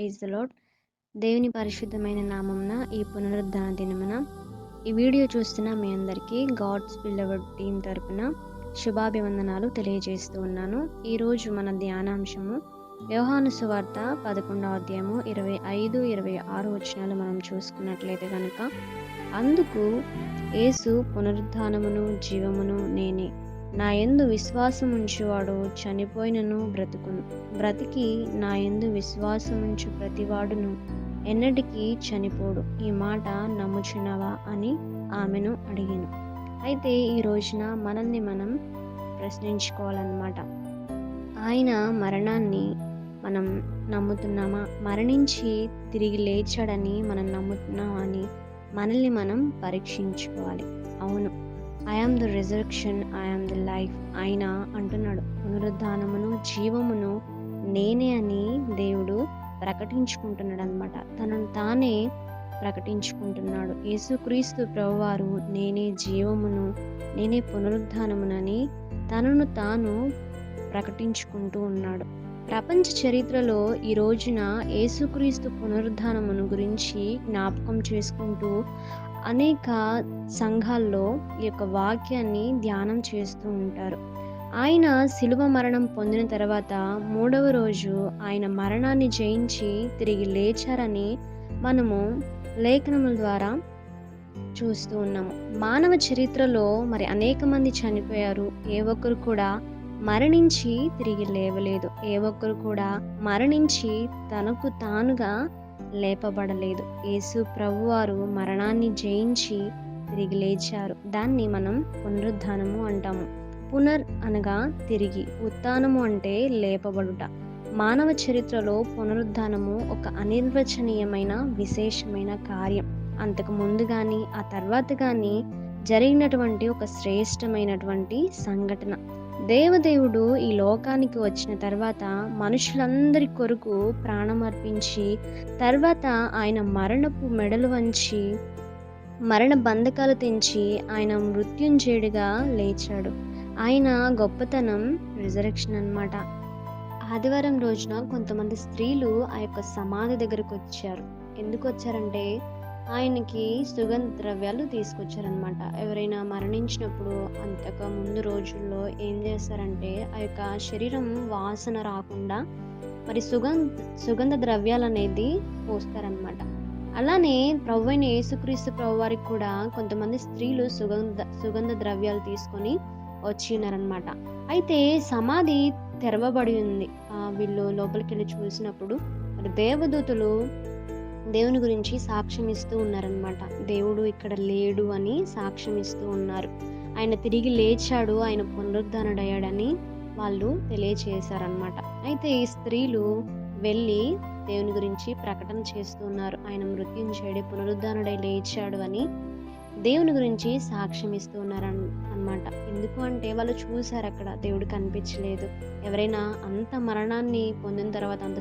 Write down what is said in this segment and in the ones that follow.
Praise the lord. దేవుని పరిశుద్ధమైన నామమున ఈ పునరుద్ధాన దినమున ఈ వీడియో చూస్తున్న మీ అందరికీ గాడ్స్ బిలవడ్ టీం తరపున శుభాభివందనాలు తెలియజేస్తూ ఉన్నాను. ఈరోజు మన ధ్యానాంశము యోహాను సువార్త 11వ అధ్యాయము 25-26 వచనాలు మనం చూసుకున్నట్లయితే కనుక, అందుకు యేసు పునరుద్ధానమును జీవమును నేనే, నా యందు విశ్వాసం ఉంచువాడు చనిపోయినను బ్రతుకును, బ్రతికి నా యందు విశ్వాసం ఉంచు ప్రతివాడును ఎన్నటికీ చనిపోడు. ఈ మాట నమ్ముచున్నావా అని ఆమెను అడిగాను. అయితే ఈ రోజున మనల్ని మనం ప్రశ్నించుకోవాలన్నమాట. ఆయన మరణాన్ని మనం నమ్ముతున్నామా? మరణించి తిరిగి లేచాడని మనం నమ్ముతున్నామా అని మనల్ని మనం పరీక్షించుకోవాలి. అవును, I am the resurrection, I am the life. ఆయన అంటున్నాడు, పునరుద్ధానమును జీవమును నేనే అని దేవుడు ప్రకటించుకుంటున్నాడు అనమాట. తనను తానే ప్రకటించుకుంటున్నాడు. యేసుక్రీస్తు ప్రభువారు నేనే జీవమును నేనే పునరుద్ధానమునని తనను తాను ప్రకటించుకుంటూ ఉన్నాడు. ప్రపంచ చరిత్రలో ఈ రోజున యేసుక్రీస్తు పునరుద్ధానమును గురించి జ్ఞాపకం చేసుకుంటూ అనేక సంఘాల్లో ఈ యొక్క వాక్యాన్ని ధ్యానం చేస్తూ ఉంటారు. ఆయన శిలువ మరణం పొందిన తర్వాత 3వ రోజు ఆయన మరణాన్ని జయించి తిరిగి లేచారని మనము లేఖనముల ద్వారా చూస్తూ ఉన్నాము. మానవ చరిత్రలో మరి అనేక మంది చనిపోయారు. ఏ ఒక్కరు కూడా మరణించి తిరిగి లేవలేదు. ఏ ఒక్కరు కూడా మరణించి తనకు తానుగా లేపబడలేదు. యేసు ప్రభువారు మరణాన్ని జయించి తిరిగి లేచారు. దాన్ని మనం పునరుద్ధానము అంటాము. పునర్ అనగా తిరిగి, ఉత్థానము అంటే లేపబడుట. మానవ చరిత్రలో పునరుద్ధానము ఒక అనిర్వచనీయమైన విశేషమైన కార్యం. అంతకు ముందు కానీ ఆ తర్వాత కానీ జరిగినటువంటి ఒక శ్రేష్టమైనటువంటి సంఘటన. దేవదేవుడు ఈ లోకానికి వచ్చిన తర్వాత మనుషులందరి కొరకు ప్రాణం అర్పించి తర్వాత ఆయన మరణపు మెడలు వంచి మరణ బంధకాలు తెంచి ఆయన మృత్యుంజయుడిగా లేచాడు. ఆయన గొప్పతనం రిజరక్షన్ అన్నమాట. ఆదివారం రోజున కొంతమంది స్త్రీలు ఆ యొక్క సమాధి దగ్గరకు వచ్చారు. ఎందుకు వచ్చారంటే ఆయనకి సుగంధ ద్రవ్యాలు తీసుకొచ్చారనమాట. ఎవరైనా మరణించినప్పుడు అంతకు ముందు రోజుల్లో ఏం చేస్తారంటే ఆ యొక్క శరీరం వాసన రాకుండా మరి సుగంధ ద్రవ్యాలు అనేది పోస్తారనమాట. అలానే ప్రభువైన యేసుక్రీస్తు ప్రభు వారికి కూడా కొంతమంది స్త్రీలు సుగంధ ద్రవ్యాలు తీసుకొని వచ్చి ఉన్నారనమాట. అయితే సమాధి తెరవబడి ఉంది. వీళ్ళు లోపలికి వెళ్ళి చూసినప్పుడు మరి దేవదూతలు దేవుని గురించి సాక్ష్యం ఇస్తూ ఉన్నారనమాట. దేవుడు ఇక్కడ లేడు అని సాక్ష్యం ఇస్తూ ఉన్నారు. ఆయన తిరిగి లేచాడు, ఆయన పునరుద్ధానుడయ్యాడని వాళ్ళు తెలియచేశారనమాట. అయితే ఈ స్త్రీలు వెళ్ళి దేవుని గురించి ప్రకటన చేస్తూ ఉన్నారు. ఆయన మృత్యుంజయుడే, పునరుద్ధానుడై లేచాడు అని దేవుని గురించి సాక్ష్యం ఇస్తూ ఉన్నారు అన్నమాట. ఎందుకు అంటే వాళ్ళు చూశారు, అక్కడ దేవుడు కనిపించలేదు. ఎవరైనా అంత మరణాన్ని పొందిన తర్వాత, అంత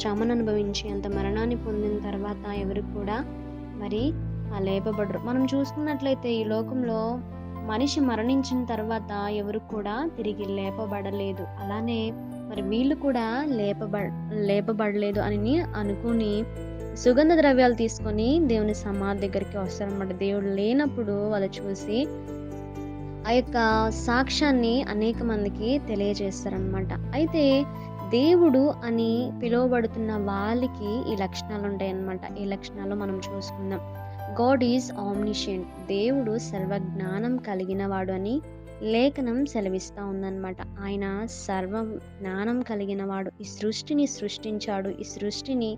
శ్రమను అనుభవించి అంత మరణాన్ని పొందిన తర్వాత ఎవరు కూడా మరి లేపబడరు. మనం చూసుకున్నట్లయితే ఈ లోకంలో మనిషి మరణించిన తర్వాత ఎవరు కూడా తిరిగి లేపబడలేదు. అలానే మరి వీళ్ళు కూడా లేపబడలేదు అని అనుకుని సుగంధ ద్రవ్యాలు తీసుకొని దేవుని సమాధి దగ్గరికి వస్తారనమాట. దేవుడు లేనప్పుడు వాళ్ళు చూసి ఆ యొక్క సాక్ష్యాన్ని అనేక మందికి తెలియజేస్తారనమాట. అయితే దేవుడు అని పిలువబడుతున్న వాళ్ళకి ఈ లక్షణాలు ఉంటాయన్నమాట. ఈ లక్షణాలు మనం చూసుకుందాం. God is omniscient. దేవుడు సర్వజ్ఞానం కలిగిన వాడు అని లేఖనం సెలవిస్తూ ఉందన్నమాట. ఆయన సర్వ జ్ఞానం కలిగిన వాడు. ఈ సృష్టిని సృష్టించాడు. ఈ సృష్టిని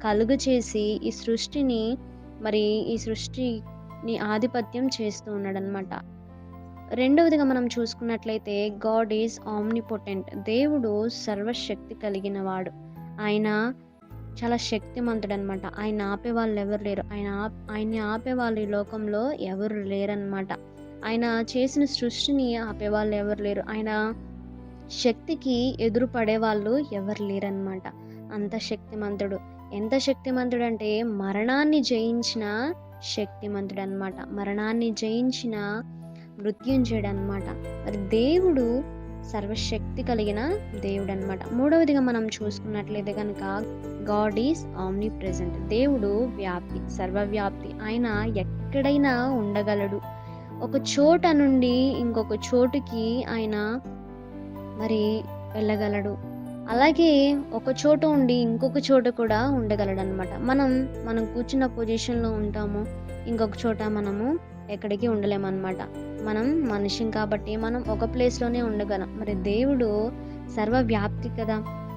కలుగు చేసి ఈ సృష్టిని ఆధిపత్యం చేస్తూ ఉన్నాడు అనమాట. రెండవదిగా మనం చూసుకున్నట్లయితే గాడ్ ఈజ్ ఆమ్నిపోటెంట్. దేవుడు సర్వశక్తి కలిగిన వాడు. ఆయన చాలా శక్తిమంతుడు అనమాట. ఆయన ఆపేవాళ్ళు ఎవరు లేరు. ఆయన్ని ఆపేవాళ్ళు ఈ లోకంలో ఎవరు లేరనమాట. ఆయన చేసిన సృష్టిని ఆపేవాళ్ళు ఎవరు లేరు. ఆయన శక్తికి ఎదురు పడేవాళ్ళు ఎవరు లేరనమాట. అంత శక్తిమంతుడు. ఎంత శక్తిమంతుడు అంటే మరణాన్ని జయించిన శక్తిమంతుడు అనమాట. మరణాన్ని జయించిన మృత్యుంజయుడు అనమాట. మరి దేవుడు సర్వశక్తి కలిగిన దేవుడనమాట. మూడవదిగా మనం చూసుకున్నట్లయితే గనక గాడ్ ఈజ్ ఆమ్ని ప్రెజెంట్. దేవుడు వ్యాప్తి, సర్వవ్యాప్తి. ఆయన ఎక్కడైనా ఉండగలడు. ఒక చోట నుండి ఇంకొక చోటుకి ఆయన మరి వెళ్ళగలడు. అలాగే ఒక చోట ఉండి ఇంకొక చోట కూడా ఉండగలడనమాట. మనం కూర్చున్న పొజిషన్‌లో ఉంటాము. ఇంకొక చోట మనము ఎక్కడికి ఉండలేమనమాట. మనం మనిషిం కాబట్టి మనం ఒక ప్లేస్‌లోనే ఉండగలం. మరి దేవుడు సర్వవ్యాప్తి కదా!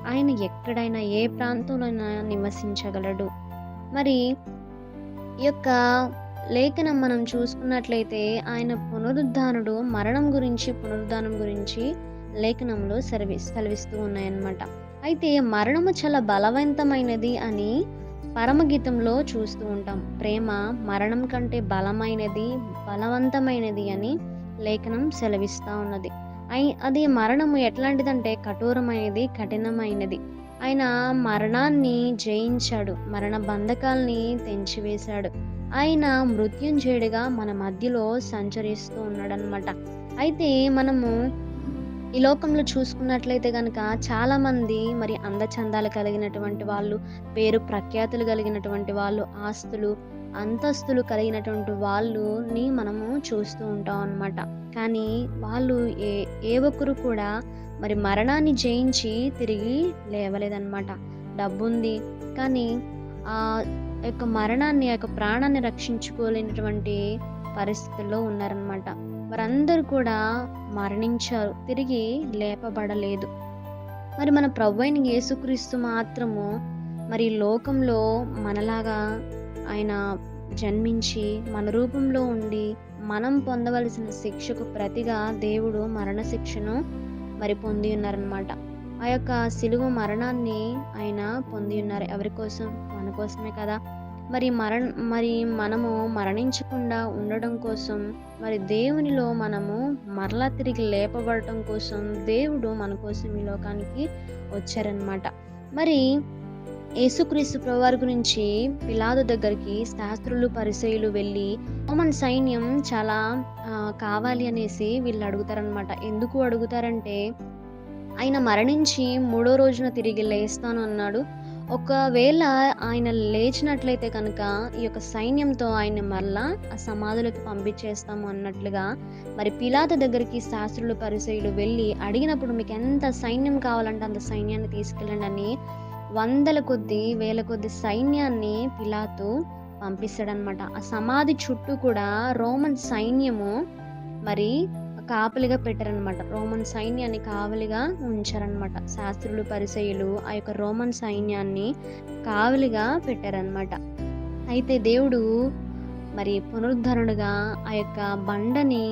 ఆయన ఎక్కడైనా ఏ ప్రాంతంలోనైనా నివసించగలడు. మరి ఈ యొక్క లేఖనం మనం చూసుకున్నట్లయితే ఆయన పునరుద్ధానుడు పునరుద్ధానం గురించి లేఖనంలో సెలవిస్తూ ఉన్నాయన్నమాట. అయితే మరణము చాలా బలవంతమైనది అని పరమగీతంలో చూస్తూ ఉంటాం. ప్రేమ మరణం కంటే బలవంతమైనది అని లేఖనం సెలవిస్తా ఉన్నది. అది మరణము ఎట్లాంటిదంటే కఠోరమైనది, కఠినమైనది. ఆయన మరణాన్ని జయించాడు. మరణ బంధకాల్ని తెంచివేశాడు. ఆయన మృత్యుంజయుడిగా మన మధ్యలో సంచరిస్తూ ఉన్నాడనమాట. అయితే మనము ఈ లోకంలో చూసుకున్నట్లయితే గనక చాలామంది మరి అందచందాలు కలిగినటువంటి వాళ్ళు, పేరు ప్రఖ్యాతులు కలిగినటువంటి వాళ్ళు, ఆస్తులు, అంతస్తులు కలిగినటువంటి వాళ్ళుని మనము చూస్తూ ఉంటాం అన్నమాట. కానీ వాళ్ళు ఏ ఒక్కరు కూడా మరి మరణాన్ని జయించి తిరిగి లేవలేదన్నమాట. డబ్బుంది కానీ ఆ యొక్క మరణాన్ని, ఆ యొక్క ప్రాణాన్ని రక్షించుకోలేనటువంటి పరిస్థితుల్లో ఉన్నారనమాట. వారందరూ కూడా మరణించారు. తిరిగి లేపబడలేదు. మరి మన ప్రభువైన యేసుక్రీస్తు మాత్రము మరి లోకంలో మనలాగా ఆయన జన్మించి మన రూపంలో ఉండి మనం పొందవలసిన శిక్షకు ప్రతిగా దేవుడు మరణ శిక్షను మరి పొంది ఉన్నారనమాట. ఆ యొక్క సిలువ మరణాన్ని ఆయన పొంది ఉన్నారు. ఎవరి కోసం? మన కోసమే కదా! మరి మనము మరణించకుండా ఉండడం కోసం, మరి దేవునిలో మనము మరలా తిరిగి లేపబడటం కోసం దేవుడు మన కోసం ఈ లోకానికి వచ్చారనమాట. మరి యేసుక్రీస్తు ప్రభువారి గురించి పిలాతు దగ్గరికి శాస్త్రులు, పరిసయ్యులు వెళ్ళి రోమన్ సైన్యం చాలా కావాలి అనేసి వీళ్ళు అడుగుతారనమాట. ఎందుకు అడుగుతారంటే ఆయన మరణించి మూడో రోజున తిరిగి లేస్తాను అన్నాడు. ఒకవేళ ఆయన లేచినట్లయితే కనుక ఈ యొక్క సైన్యంతో ఆయన్ని మరలా ఆ సమాధులకి పంపించేస్తాము అన్నట్లుగా మరి పిలాతు దగ్గరికి శాస్త్రులు, పరిసయ్యులు వెళ్ళి అడిగినప్పుడు మీకు ఎంత సైన్యం కావాలంటే అంత సైన్యాన్ని తీసుకెళ్ళండి అని వందల కొద్దీ, వేల కొద్ది సైన్యాన్ని పిలాతు పంపిస్తాడనమాట. ఆ సమాధి చుట్టూ కూడా రోమన్ సైన్యము మరి కాపలిగా పెట్టారనమాట. రోమన్ సైన్యాన్ని కావలిగా ఉంచారనమాట. శాస్త్రులు, పరిసయ్యులు ఆ యొక్క రోమన్ సైన్యాన్ని కావలిగా పెట్టారనమాట. అయితే దేవుడు మరి పునరుద్ధరణుడుగా ఆ యొక్క బండని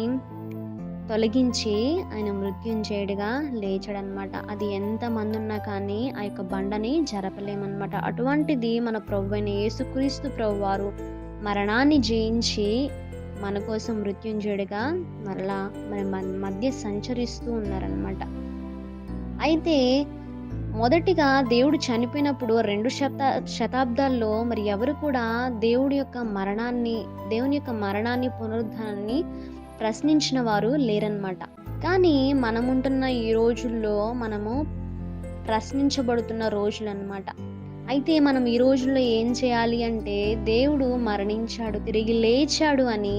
తొలగించి ఆయన మృత్యుంజయుడిగా లేచాడనమాట. అది ఎంతమంది ఉన్నా కానీ ఆ యొక్క బండని జరపలేమన్నమాట. అటువంటిది మన ప్రభువైన యేసుక్రీస్తు ప్రభువారు మరణాన్ని జయించి మన కోసం మృత్యుంజయుడిగా మరలా మన మధ్య సంచరిస్తూ ఉన్నారనమాట. అయితే మొదటిగా దేవుడు చనిపోయినప్పుడు 2 శతాబ్దాల్లో మరి ఎవరు కూడా దేవుని యొక్క మరణాన్ని, పునరుద్ధానాన్ని ప్రశ్నించిన వారు లేరనమాట. కానీ మనముంటున్న ఈ రోజుల్లో మనము ప్రశ్నించబడుతున్న రోజులనమాట. అయితే మనం ఈ రోజుల్లో ఏం చేయాలి అంటే దేవుడు మరణించాడు, తిరిగి లేచాడు అని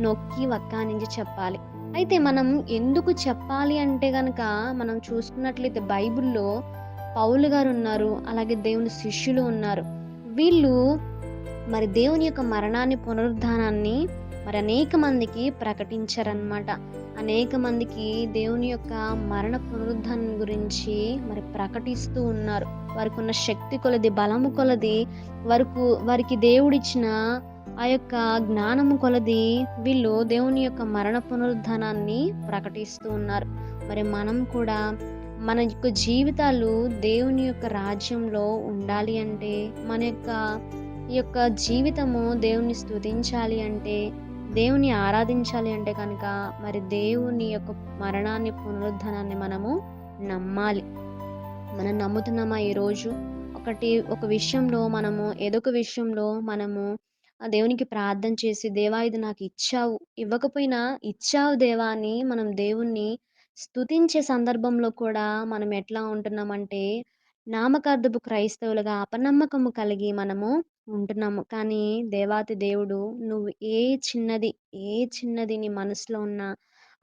నొక్కి వక్కానించి చెప్పాలి. అయితే మనం ఎందుకు చెప్పాలి అంటే గనక మనం చూసుకున్నట్లయితే బైబిల్‌లో పౌలు గారు ఉన్నారు. అలాగే దేవుని శిష్యులు ఉన్నారు. వీళ్ళు మరి దేవుని యొక్క మరణాన్ని, పునరుద్ధానాన్ని మరి అనేక మందికి ప్రకటించారనమాట. అనేక మందికి దేవుని యొక్క మరణ పునరుద్ధానం గురించి మరి ప్రకటిస్తూ ఉన్నారు. వారికి ఉన్న శక్తి కొలది, బలము కొలది, వారికి దేవుడిచ్చిన ఆ యొక్క జ్ఞానము కొలది వీళ్ళు దేవుని యొక్క మరణ పునరుద్ధానాన్ని ప్రకటిస్తూ ఉన్నారు. మరి మనం కూడా మన యొక్క జీవితాలు దేవుని యొక్క రాజ్యంలో ఉండాలి అంటే, మన ఈ యొక్క జీవితము దేవుని స్తుతించాలి అంటే, దేవుని ఆరాధించాలి అంటే కనుక మరి దేవుని యొక్క మరణాన్ని, పునరుద్ధానాన్ని మనము నమ్మాలి. మనం నమ్ముతున్నామా ఈరోజు? ఒక విషయంలో ఏదో ఒక విషయంలో మనము ఆ దేవునికి ప్రార్థన చేసి, దేవా ఇది నాకు ఇచ్చావు, ఇవ్వకపోయినా ఇచ్చావు దేవా అని మనం దేవుణ్ణి స్తుతించే సందర్భంలో కూడా మనం ఎట్లా ఉంటున్నామంటే, నామకార్థపు క్రైస్తవులుగా అపనమ్మకము కలిగి మనము ఉంటున్నాము. కానీ దేవాతి దేవుడు నువ్వు చిన్నది, చిన్నది నీ మనసులో ఉన్నా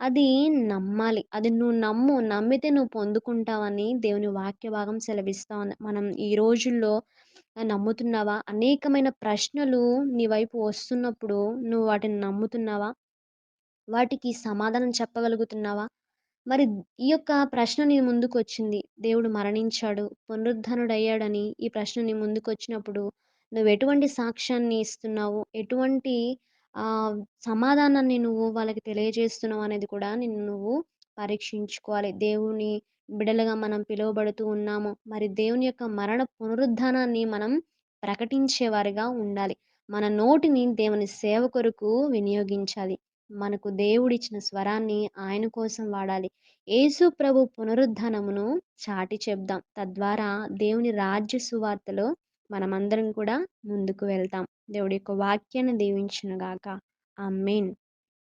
అది నమ్మాలి. అది నువ్వు నమ్ము. నమ్మితే నువ్వు పొందుకుంటావని దేవుని వాక్య భాగం సెలవిస్తా ఉంది. మనం ఈ రోజుల్లో నమ్ముతున్నావా? అనేకమైన ప్రశ్నలు నీ వైపు వస్తున్నప్పుడు నువ్వు వాటిని నమ్ముతున్నావా? వాటికి సమాధానం చెప్పగలుగుతున్నావా? మరి ఈ యొక్క ప్రశ్న నీ ముందుకొచ్చింది. దేవుడు మరణించాడు, పునరుద్ధానుడయ్యాడని ఈ ప్రశ్న నీ ముందుకొచ్చినప్పుడు నువ్వెటువంటి సాక్ష్యాన్ని ఇస్తున్నావు? ఎటువంటి ఆహ్, సమాధానాన్ని నువ్వు వాళ్ళకి తెలియజేస్తున్నావు అనేది కూడా నిన్ను నువ్వు పరీక్షించుకోవాలి. దేవుని బిడలుగా మనం పిలువబడుతూ ఉన్నాము. మరి దేవుని యొక్క మరణ పునరుద్ధానాన్ని మనం ప్రకటించేవారిగా ఉండాలి. మన నోటిని దేవుని సేవ కొరకు వినియోగించాలి. మనకు దేవుడిచ్చిన స్వరాన్ని ఆయన కోసం వాడాలి. యేసు ప్రభు పునరుద్ధానమును చాటి చెప్దాం. తద్వారా దేవుని రాజ్య సువార్తలో మనమందరం కూడా ముందుకు వెళ్తాం. దేవుడి యొక్క వాక్యాన్ని దీవించును గాక. ఆమేన్.